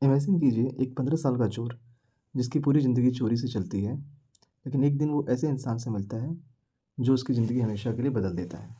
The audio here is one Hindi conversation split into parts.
इमेजिन कीजिए एक 15 साल का चोर जिसकी पूरी ज़िंदगी चोरी से चलती है, लेकिन एक दिन वो ऐसे इंसान से मिलता है जो उसकी ज़िंदगी हमेशा के लिए बदल देता है।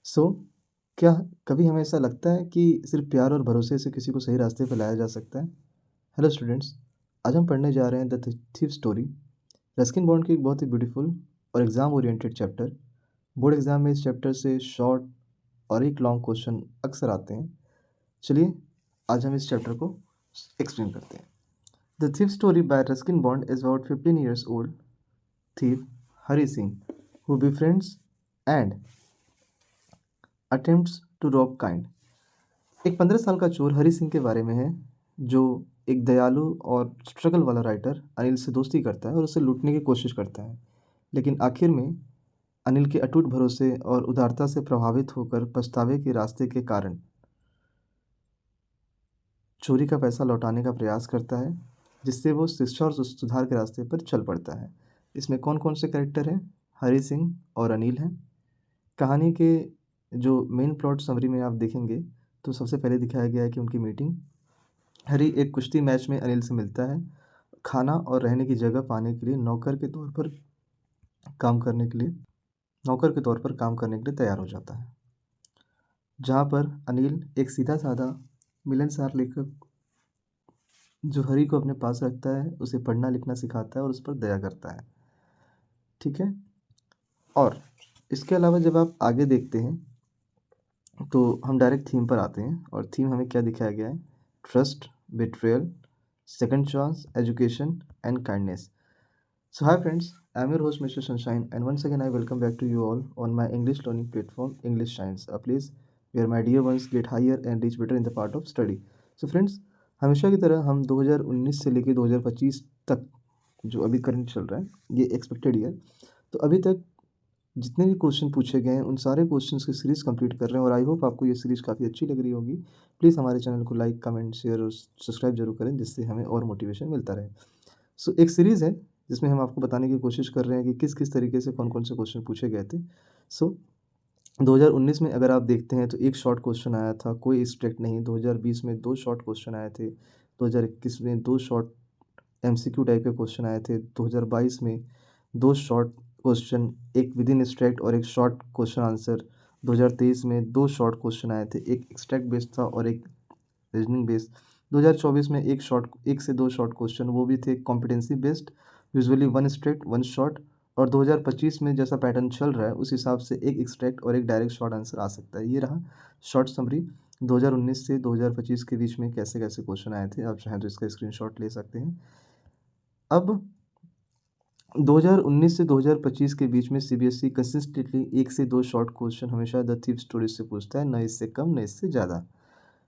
सो क्या कभी हमें ऐसा लगता है कि सिर्फ़ प्यार और भरोसे से किसी को सही रास्ते पर लाया जा सकता है? हेलो स्टूडेंट्स, आज हम पढ़ने जा रहे हैं the thief story, Ruskin bond की एक बहुत ही ब्यूटीफुल और exam oriented chapter. Board exam में इस चैप्टर से शॉर्ट और एक लॉन्ग क्वेश्चन अक्सर आते हैं। चलिए, आज हम इस चैप्टर को एक्सप्लेन करते हैं। The Thief Story by Ruskin Bond is about 15 years old thief Hari Singh who befriends and attempts to rob kind। एक 15 साल का चोर हरी सिंह के बारे में है जो एक दयालु और स्ट्रगल वाला राइटर अनिल से दोस्ती करता है और उसे लूटने की कोशिश करता है, लेकिन आखिर में अनिल के अटूट भरोसे और उदारता से प्रभावित होकर पछतावे के रास्ते के कारण चोरी का पैसा लौटाने का प्रयास करता है, जिससे वो शिक्षा और सुधार के रास्ते पर चल पड़ता है। इसमें कौन-कौन से कैरेक्टर हैं? हरी सिंह और अनिल हैं। कहानी के जो मेन प्लॉट समरी में आप देखेंगे, तो सबसे पहले दिखाया गया है कि उनकी मीटिंग। हरी एक कुश्ती मैच में अनिल से मिलता है। खाना और रहने की जगह पाने के लिए काम करने के लिए नौकर के तौर पर काम करने के लिए तैयार हो जाता है। जहाँ पर अनिल एक सीधा-साधा मिलनसार लेखक जो हरी को अपने पास रखता है, उसे पढ़ना-लिखना सिखाता है और उस पर दया करता है। ठीक है? और इसके अलावा जब आप आगे देखते हैं, तो हम डायरेक्ट थीम पर आते हैं और थीम हमें क्या दिखाया गया है? Trust, betrayal, second chance, education and kindness. So hi friends, I'm your host Mr. Sunshine and once again I welcome back to you all on my English learning platform English Shines, a place where my dear ones get higher and reach better in the part of study. So friends, हमेशा की तरह हम 2019 से लेके 2025 तक जो अभी करंट चल रहा है, ये एक्सपेक्टेड ईयर, तो अभी तक जितने भी क्वेश्चन पूछे गए हैं उन सारे क्वेश्चंस की सीरीज़ कंप्लीट कर रहे हैं और आई होप आपको ये सीरीज़ काफ़ी अच्छी लग रही होगी। प्लीज़ हमारे चैनल को लाइक, कमेंट, शेयर और सब्सक्राइब जरूर करें जिससे हमें और मोटिवेशन मिलता रहे। सो एक सीरीज़ है जिसमें हम आपको बताने की कोशिश कर रहे हैं कि किस-किस तरीके से कौन-कौन से क्वेश्चन पूछे गए थे। सो 2019 में अगर आप देखते हैं तो एक शॉर्ट क्वेश्चन आया था, कोई स्ट्रिक्ट नहीं। 2020 में 2 शॉर्ट क्वेश्चन आए थे। 2021 में 2 शॉर्ट एमसीक्यू टाइप के क्वेश्चन आए थे। 2022 में 2 शॉर्ट क्वेश्चन, एक विदिन स्ट्रैक्ट और एक शॉर्ट क्वेश्चन आंसर। 2023 में 2 शॉर्ट क्वेश्चन आए थे, एक एक्सट्रैक्ट बेस्ड था और एक रीजनिंग बेस्ड। 2024 में 1 से 2 शॉर्ट क्वेश्चन, वो भी थे competency based, usually 1 straight 1 short. और 2025 में जैसा पैटर्न चल रहा है उस हिसाब से एक एक्सट्रैक्ट और एक डायरेक्ट शॉर्ट आंसर आ सकता है। ये रहा शॉर्ट समरी 2019 से 2025 के बीच में कैसे-कैसे क्वेश्चन आए थे। आप चाहें तो इसका स्क्रीनशॉट ले सकते हैं। अब 2019 से 2025 के बीच में सीबीएसई कंसिस्टेंटली 1 से 2 शॉर्ट क्वेश्चन हमेशा द थीफ स्टोरी से पूछता है, ना इससे कम, ना इससे ज़्यादा।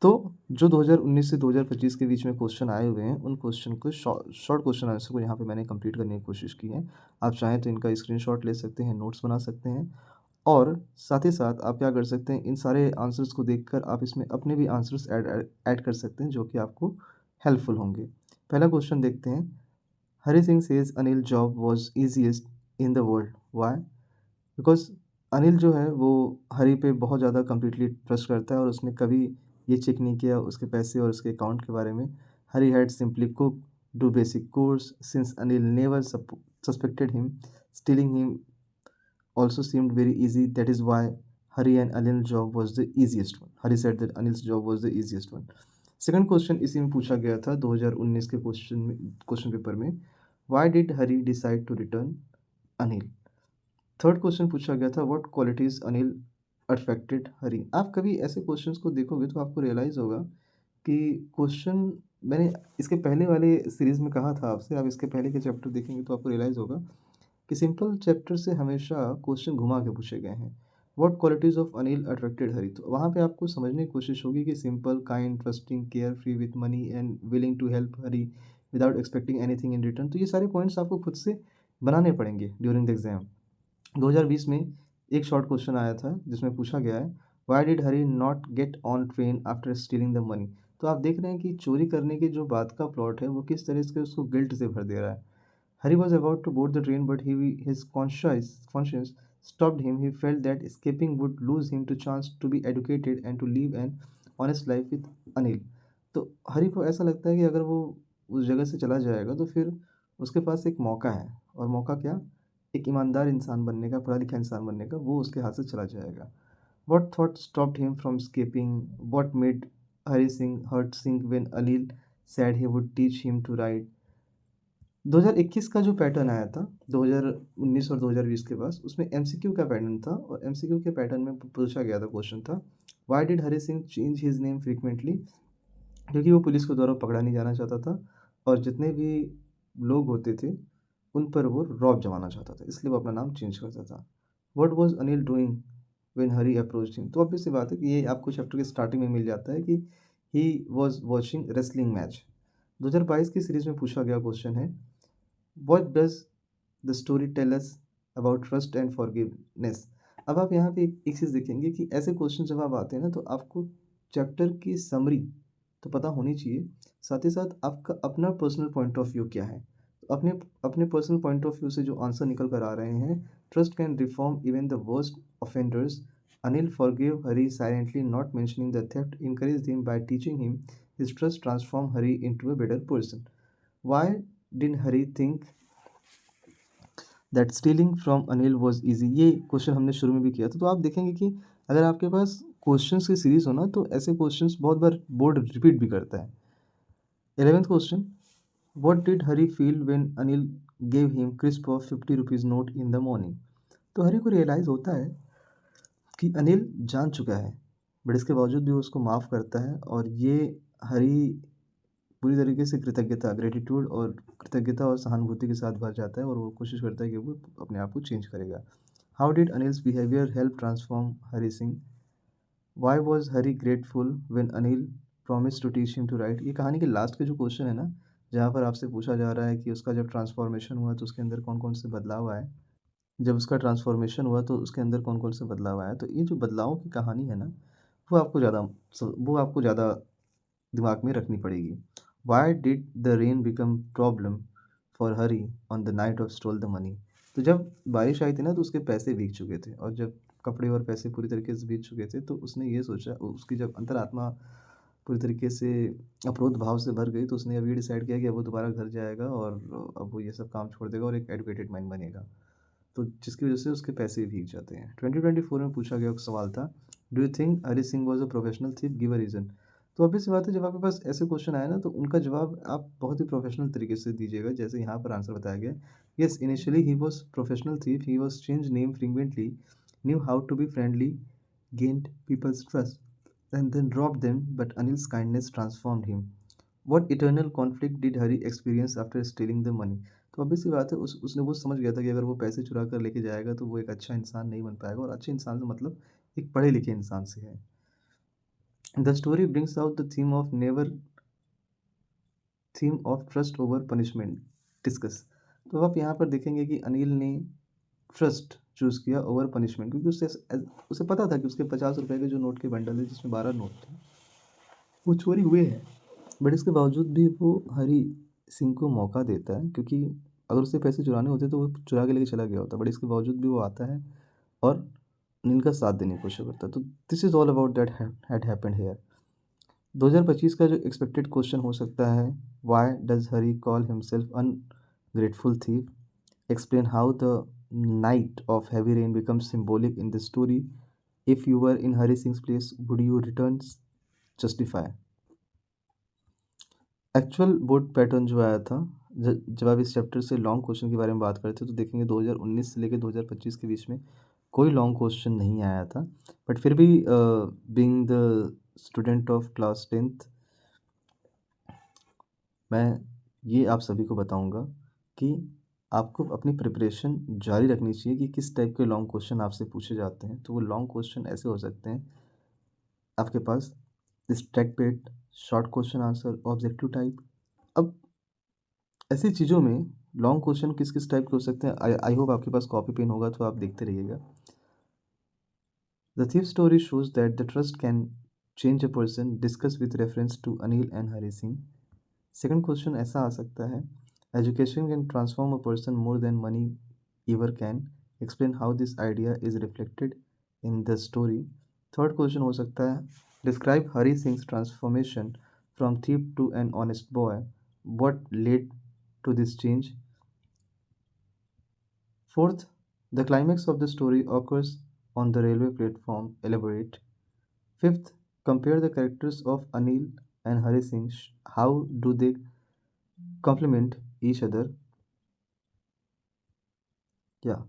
तो जो 2019 से 2025 के बीच में क्वेश्चन आए हुए हैं, उन क्वेश्चन को शॉर्ट क्वेश्चन आंसर को यहाँ पे मैंने कंप्लीट करने की कोशिश की है। आप चाहें तो इनका स्क्रीनशॉट ले सकते हैं, नोट्स बना सकते हैं और साथ ही साथ आप क्या कर सकते हैं, इन सारे आंसर्स को देखकर आप इसमें अपने भी आंसर्स ऐड ऐड ऐड कर सकते हैं, जो कि आपको हेल्पफुल होंगे। पहला क्वेश्चन देखते हैं। Hari Singh says Anil job was easiest in the world, why? Because Anil जो है वो हरी पे बहुत ज़्यादा कंप्लीटली ट्रस्ट करता है और उसने कभी ये चेक नहीं किया उसके पैसे और उसके अकाउंट के बारे में। Hari had simply cook, do basic course since Anil never suspected him, stealing him also seemed very easy. That is why Hari and Anil's job was the easiest one. Hari said that Anil's job was the easiest one. Second question इसी में पूछा गया था 2019 के क्वेश्चन पेपर में। Why did Hari decide to return Anil? Third question पूछा गया था what qualities Anil attracted Hari? आप कभी ऐसे क्वेश्चंस को देखोगे तो आपको रियलाइज़ होगा कि क्वेश्चन मैंने इसके पहले वाले सीरीज़ में कहा था आपसे, आप इसके पहले के चैप्टर देखेंगे तो आपको रियलाइज़ होगा कि सिंपल चैप्टर से हमेशा क्वेश्चन घुमा के पूछे गए हैं। What qualities of Anil attracted Hari? तो वहाँ पे आपको समझने की कोशिश होगी कि simple, kind, trusting, care free with money and willing to help Hari without expecting anything in return. तो ये सारे पॉइंट्स आपको खुद से बनाने पड़ेंगे ड्यूरिंग द एग्जाम। 2020 में एक शॉर्ट क्वेश्चन आया था जिसमें पूछा गया है why did Hari not get on train after stealing the money? तो आप देख रहे हैं कि चोरी करने के जो बात का प्लॉट है वो किस तरह से उसको गिल्ट से भर दे रहा है। Harry was about to board the train, but his conscience stopped him. He felt that escaping would lose him the chance to be educated and to live an honest life with Anil. तो हरी को ऐसा लगता है कि अगर वो उस जगह से चला जाएगा तो फिर उसके पास एक मौका है, और मौका क्या? एक ईमानदार इंसान बनने का, पढ़ा लिखा इंसान बनने का, वो उसके हाथ से चला जाएगा। What thought stopped him from escaping? What made Hari Singh heart sink when Anil said he would teach him to ride? 2021 का जो पैटर्न आया था, 2019 और 2020 के पास, उसमें एमसीक्यू का पैटर्न था, और एमसीक्यू के पैटर्न में पूछा गया था, क्वेश्चन था, why did Hari Singh change his name frequently? क्योंकि वो पुलिस के द्वारा पकड़ा नहीं जाना चाहता था, और जितने भी लोग होते थे उन पर वो रौब जमाना चाहता था, इसलिए वो अपना नाम चेंज करता था। What was Anil doing when Hari approached him? तो ऑब्वियस सी बात है कि ये आपको चैप्टर के स्टार्टिंग में मिल जाता है कि he was watching wrestling match. 2022 की सीरीज में पूछा गया क्वेश्चन है, what does the story tell us about trust and forgiveness? अब आप यहाँ पे एक चीज़ देखेंगे कि ऐसे क्वेश्चन जब आप आते हैं ना, तो आपको चैप्टर की समरी तो पता होनी चाहिए, साथ ही साथ आपका अपना पर्सनल पॉइंट ऑफ व्यू क्या है। तो अपने अपने पर्सनल पॉइंट ऑफ व्यू से जो आंसर निकल कर आ रहे हैं, trust can reform even the worst offenders. Anil forgive Hari silently, not mentioning the theft, encouraged him by teaching him his trust transform Hari into a better person. Why did Hari think that stealing from Anil was easy? ये क्वेश्चन हमने शुरू में भी किया था। तो आप देखेंगे कि अगर आपके पास क्वेश्चंस की सीरीज हो ना, तो ऐसे क्वेश्चंस बहुत बार बोर्ड रिपीट भी करता है। 11th question, what did Hari feel when Anil gave him crisp of 50 rupees note in the morning? तो हरी को रियलाइज़ होता है कि अनिल जान चुका है, बट इसके बावजूद भी वो उसको माफ़ करता है, और ये हरी पूरी तरीके से ग्रेटिट्यूड और कृतज्ञता और सहानुभूति के साथ भर जाता है, और वो कोशिश करता है कि वो अपने आप को चेंज करेगा। How did Anil's behaviour help transform Hari Singh? Why was Hari grateful when Anil promise to teach him to write? ये कहानी के लास्ट के जो क्वेश्चन है ना, जहाँ पर आपसे पूछा जा रहा है कि उसका जब ट्रांसफॉर्मेशन हुआ तो उसके अंदर कौन कौन से बदलाव आए, जब उसका ट्रांसफॉर्मेशन हुआ तो उसके अंदर कौन कौन से बदलाव आए, तो ये जो बदलावों की कहानी है ना, वो आपको ज़्यादा दिमाग में रखनी पड़ेगी। Why did the rain become problem for Hari on the night of stole the money? तो जब बारिश आई थी ना, तो उसके पैसे भीग चुके थे, और जब कपड़े और पैसे पूरी तरीके से भीग चुके थे, तो उसने ये सोचा, उसकी जब अंतरात्मा पूरी तरीके से अप्रोध भाव से भर गई, तो उसने अब ये डिसाइड किया कि अब वो दोबारा घर जाएगा, और अब वो ये सब काम छोड़ देगा और एक एडुकेटेड माइंड बनेगा, तो जिसकी वजह से उसके पैसे भीग जाते हैं। 2024 में पूछा गया सवाल था, do you think Hari Singh was a professional thief, give a reason? तो ऑब्वियस सी बात है, जब आपके पास ऐसे क्वेश्चन आए ना, तो उनका जवाब आप बहुत ही प्रोफेशनल तरीके से दीजिएगा, जैसे यहाँ पर आंसर बताया गया। Yes, initially he was professional thief, he was change name frequently, knew how to be friendly, gained people's trust, and then dropped them, but Anil's kindness transformed him. What eternal conflict did Hari experience after stealing the money? तो obvious सी बात है, उसने वो समझ गया था कि अगर वो पैसे चुरा कर लेके जाएगा तो वो एक अच्छा इंसान नहीं बन पाएगा, और अच्छे इंसान से मतलब एक पढ़े लिखे इंसान से है। The story brings out the theme of trust over punishment discuss. तो आप यहाँ पर देखेंगे कि अनिल ने ट्रस्ट चूज़ किया ओवर पनिशमेंट, क्योंकि उसे पता था कि उसके 50 रुपए के जो नोट के बंडल है, जिसमें 12 नोट थे, वो चोरी हुए हैं, बट इसके बावजूद भी वो हरी सिंह को मौका देता है, क्योंकि अगर उसे पैसे चुराने होते तो वो चुरा के लेके चला गया होता, बट इसके बावजूद भी वो आता है और नील का साथ देने की कोशिश करता है। तो this is all about that had happened here. 2025 का जो एक्सपेक्टेड क्वेश्चन हो सकता है, why does Hari call himself ungrateful thief? Explain how the night of heavy rain becomes symbolic in the story. If you were in Hari Singh place would you return? Justify. Actual board pattern जो आया था, जब आप इस चैप्टर से लॉन्ग क्वेश्चन के बारे में बात करते हैं, तो देखेंगे 2019 से लेकर 2025 के बीच में कोई लॉन्ग क्वेश्चन नहीं आया था, बट फिर भी being the student of class 10th, मैं ये आप सभी को बताऊंगा कि आपको अपनी प्रिपरेशन जारी रखनी चाहिए कि किस टाइप के लॉन्ग क्वेश्चन आपसे पूछे जाते हैं। तो वो लॉन्ग क्वेश्चन ऐसे हो सकते हैं आपके पास, स्टैक पेट, short question answer, objective type. अब ऐसी चीज़ों में लॉन्ग क्वेश्चन किस किस टाइप के हो सकते हैं, आई होप आपके पास कॉपी पेन होगा, तो आप देखते रहिएगा। The thief story shows that the trust can change a person, discuss with reference to Anil and Hari Singh. Second question ऐसा आ सकता है, education can transform a person more than money ever can, explain how this idea is reflected in the story. Third question हो सकता है, describe Hari sings transformation from thief to an honest boy. What led to this change? Fourth, the climax of the story occurs on the railway platform. Elaborate. Fifth, compare the characters of Anil and Hari Singh. How do they complement each other? Yeah,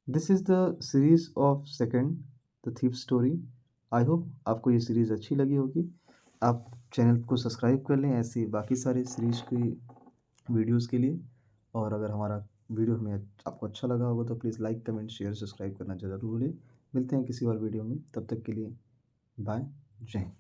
this is the series of second, the thief story. I hope आपको ये सीरीज़ अच्छी लगी होगी. आप चैनल को सब्सक्राइब कर लें ऐसे बाकी सारे सीरीज़ की वीडियोस के लिए. और अगर हमारा वीडियो हमें आपको अच्छा लगा होगा तो please like comment share subscribe करना ज़रूर भूलें. मिलते हैं किसी और वीडियो में, तब तक के लिए बाय. जय हिंद.